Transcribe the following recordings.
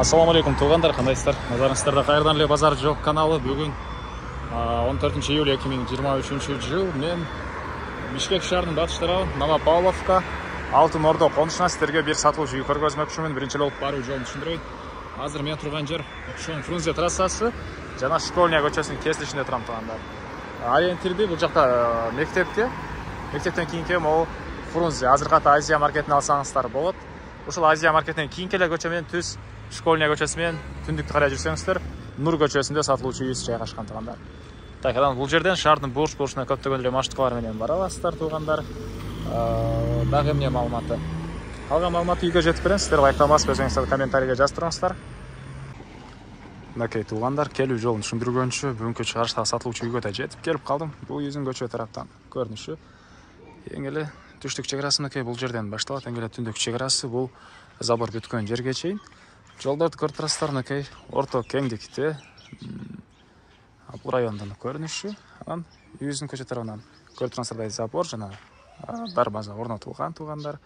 Ассалаумалейкум туғандар, қандайсыздар? Назарыңыздарда қайырдан эле базар жоқ каналы. Бүгін 14 июль 2023 жыл. Мен Бишкек шаарынын батыш тарабы Новопавловка Алтын Ордо конушуна сіздерге бир сатылуучу үй көргөзмөкчүмүн. Биринчи болуп баруу жолун түшүндүрөйүн. Азыр мен турган жер ошон Фрунзе трассасы жана Школьная көчөсүнүн кесилишинде турам туғандар. Ориентирди бул жакта мектептен кийинки могу Фрунзе. Азыркы аты Азия маркетин алсаңыздар болот. Ушул Азия маркетинен кийинки эле көчө менен түз Школьная көчөсү менен түндүктү карай жүрсөңүздөр, Нур көчөсүндө сатылуучу үйүбүз жайгашкан туғандар. Так, анан бул жерден шаардын бурчуна көптөгөн эле маршруткалар менен бара аласыздар туғандар. Дагы эмне маалыматы? Калган маалыматты үйгө жетип берем, сиздер байкамас өзүңүздөр комментарийге жаздырыңыздар. Мынакей туғандар, келүү жолун түшүндүргөнчү бүгүнкү чыгарыштагы сатылуучу үйгө да жетип келип калдым. Бул үйдүн көчө тараптан көрүнүшү. Эң эле түштүк чек арасы мынакей бул жерден башталат. Эң эле түндүк чек арасы бул забор бүткөн жерге чейин. Жолдорду көрүп турасыздар, мынакей орто кеңдикте. Бул райондун көрүнүшү. Анан үйүбүздүн көчө тарабынан көрүп турасыздар, забор жана дарбаза орнотулган туғандар.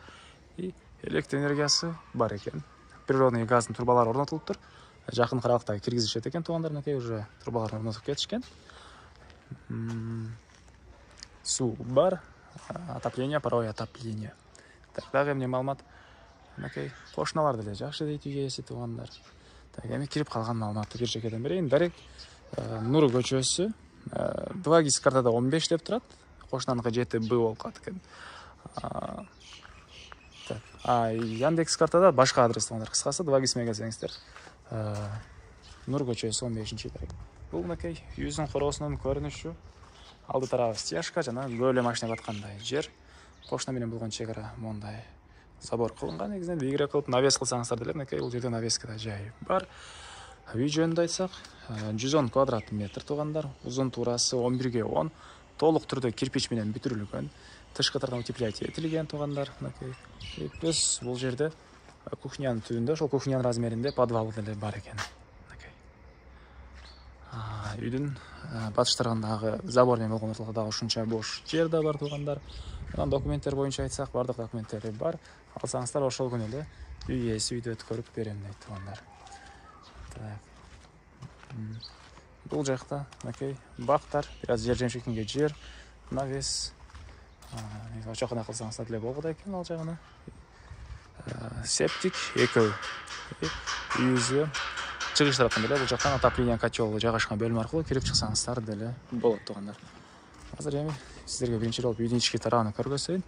И электр энергиясы бар экен. Природный газдын трубалары орнотулуптур. Жакын аралыкта киргизишет экен туғандар, мынакей уже трубаларды орнотуп кетишкен. Суу бар, отопление, паровое отопление. Так, дагы эмне маалымат? Мынакей кошуналар деле жакшы дейт үйгө ээси туғандар. Так, эми кирип калган маалыматты бир жекеден берейин. Дарек Нур көчөсү 2 гис картада 15 деп турат. Кошунаныкы 7 Б болуп калат экен. Так, Яндекс картада башка адрес туғандар. Кыскасы 2 гис менен келсеңиздер. Нур көчөсү 15-чи дарек. Бул мынакей үйүбүздүн короосунун көрүнүшү. Алды тарабы стяжка жана көп эле машина баткандай жер. Кошуна менен болгон чек ара мондай забор кылынган. Негизинен бийигирээк кылып навес кылсаңыздар деле, мынакей бул жерде навеска да жайы бар. Үй жөнүндө айтсак, 110 квадрат метр туғандар. Узун туурасы 11/10. Толук түрдө кирпич менен бүтүрүлгөн. Тышкы тарабы утеплять этилген туғандар. Мынакей плюс бул жерде кухнянын түбүндө, ошол кухнянын размеринде подвал деле бар экен. Үйдүн батыш тарабындагы забор менен болгон ортолукта дагы ушунча бош жер да бар туғандар. Анан документтер боюнча айтсак, бардык документтери бар. Алсаңыздар ошол күнү эле үй ээси үйдү өткөрүп берем дейт туғандар. Бул жакта мынакей бактар, бир аз жер жемшекинге жер, навес. Очокуна кылсаңыздар деле болот экен ал жагына. Септик экөө. Үйүбүзгө чыгыш тараптан деле бул жактан отопление котел жайгашкан бөлмө аркылуу кирип чыксаңыздар деле болот туғандар. Азыр эми сиздерге биринчи болуп үйдүн ички тарабын көргөзөйүн.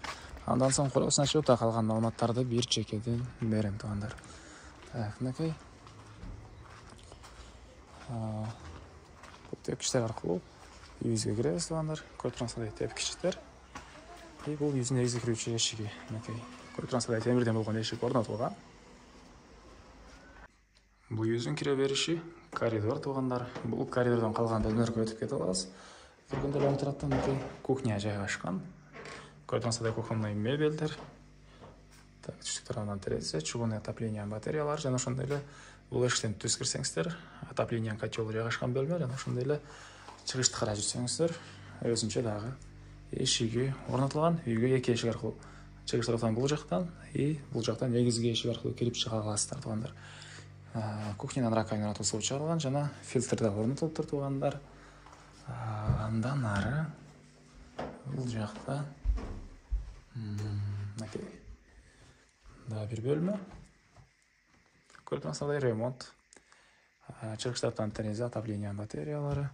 Андан соң короосун ачып, та калган маалыматтарды бир чекеден берем туғандар. Так, мынакей бул тепкичтер аркылуу үйүбүзгө киребиз туғандар. Көрүп турасыздар, тепкичтер. И бул үйүбүздүн негизги кирүүчү эшиги. Мынакей көрүп турасыздар, темирден болгон эшик орнотулган. Бул үйүбүздүн кире бериши коридор туғандар. Бул коридордон калган бөлмөлөргө өтүп кете алабыз. Киргенде оң тараптан мынакей кухня жайгашкан. Көрүп турасыздар, кухонный мебелдер. Так, түштүк тарабынан терезе, чугунный отопление батареялар жана ошондой эле бул эшиктен түз кирсеңиздер, отопление котел жайгашкан бөлмө жана ошондой эле чыгышты карай жүрсөңүздөр, өзүнчө дагы эшиги орнотулган. Үйгө 2 эшик аркылуу чыгыш тараптан бул жактан и бул жактан негизги эшик аркылуу кирип чыга аласыздар туғандар. Кухнянын раковина суу чыгарылган жана фильтр да орнотулуптур туғандар. Андан ары бул жакта мынакей дагы бир бөлмө. Көрүп турасыздар, ремонт. Чыгыш тараптан терезе, отопление батареялары,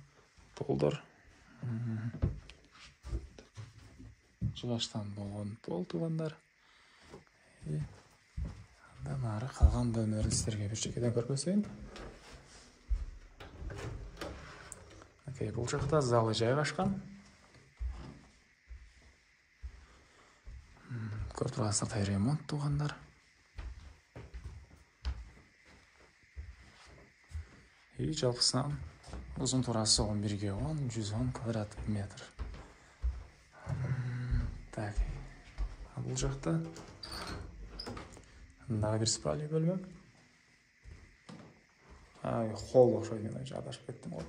полдор. Чыгаштан болгон пол туғандар. Андан ары калган бөлмөлөрдү сиздерге бир чекеден көргөзөйүн. Мынакей бул жакта залы жайгашкан. Көрүп турасыздар, ремонт туғандар. И жалпысынан узун туурасы 11/10, 110 квадрат метр. Так, бул жакта дагы бир спальня бөлмө. Холл окшойт, мен адашып кеттим го.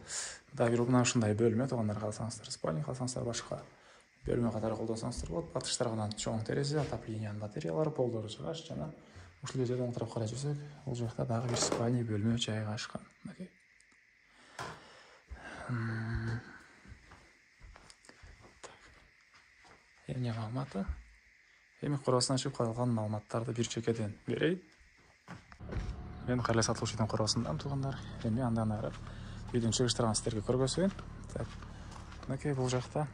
Дагы бир мына ушундай бөлмө туғандар, калсаңыздар спальня, калсаңыздар башка бөлмө катары колдонсоңуздар болот. Батыш тарабынан чоң терезе, отопление батареялары, полдору жыгаш жана ушул жерден отуруп карап жүрсөк, бул жакта дагы бир спальный бөлмө жайгашкан. Мынакей. Эмне маалыматы? Эми коросунан чыгып калган маалыматтарды бир чекеден берейин. Мен кайра сатылуучу үйдүн коросундамын, туугандар. Эми андан ары үйдүн чыгыштарын сиздерге көргөзөйүн. Так. Мынакей бул жакта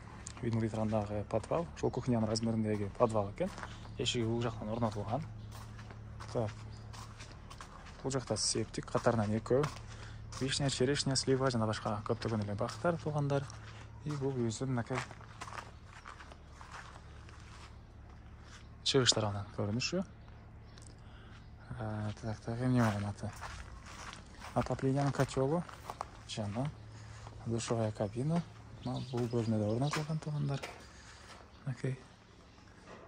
үйдүн кыйрагындагы подвал, ушул кухнянын размериндеги подвал экен. Эшиги бул жактан орнотулган. Так. Бул жакта септик катарынан экөө. Вишня, черешня, слива жана башка көптөгөн эле бактар, туугандар. И бул үйдүн мынакей чыгыштарынан көрүнүшү. Так, эмне маалыматы? Отоплениянын котелу жана душевая кабина бул бөлмөдө орнотулган, туугандар. Мынакей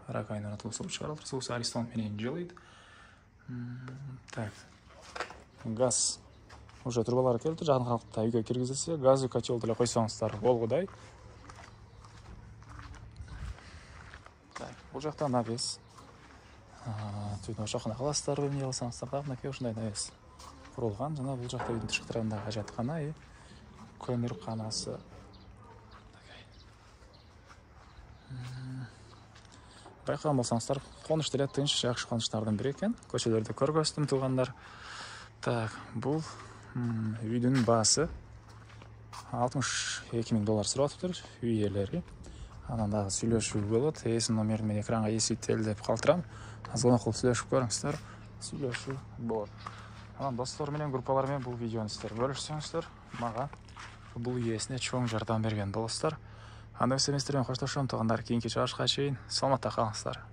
аракайын орнотулуп суу чыгарылат, суу аристон менен жылыйт. Так. Газ уже трубалар келди, жакын калкта үйгө киргизилсе, газы котел деле койсоңуздар болгудай. Так, бул жакта навес. Түйдөн ошокуна каласыздар, эмне кылсаңыздар да, мынакей ушундай навес курулган. Жана бул жакта үйдүн тышкы тарабындагы ажаткана, көмүр канасы. Байкаган болсоңуздар, конуш деле тынч, жакшы конуштардын бири экен. Көчөлөрдө көргөздүм, туугандар. Так, бул үйдүн баасы $62,000 сурап атыптыр үй ээлери. Анан дагы сүйлөшүү болот. Эсин номерин мен экранга эсиптел деп калтырам. Азгана кылып сүйлөшүп көрүңүздөр. Сүйлөшүү болот. Анан достор менен, группалар менен бул видеону сиздер бөлүшсөңүздөр, мага бул ээсине чоң жардам берген болосуздар. Анда эмес менен коштошом, туугандар. Кийинки чыгышка чейин саламатта калыңыздар.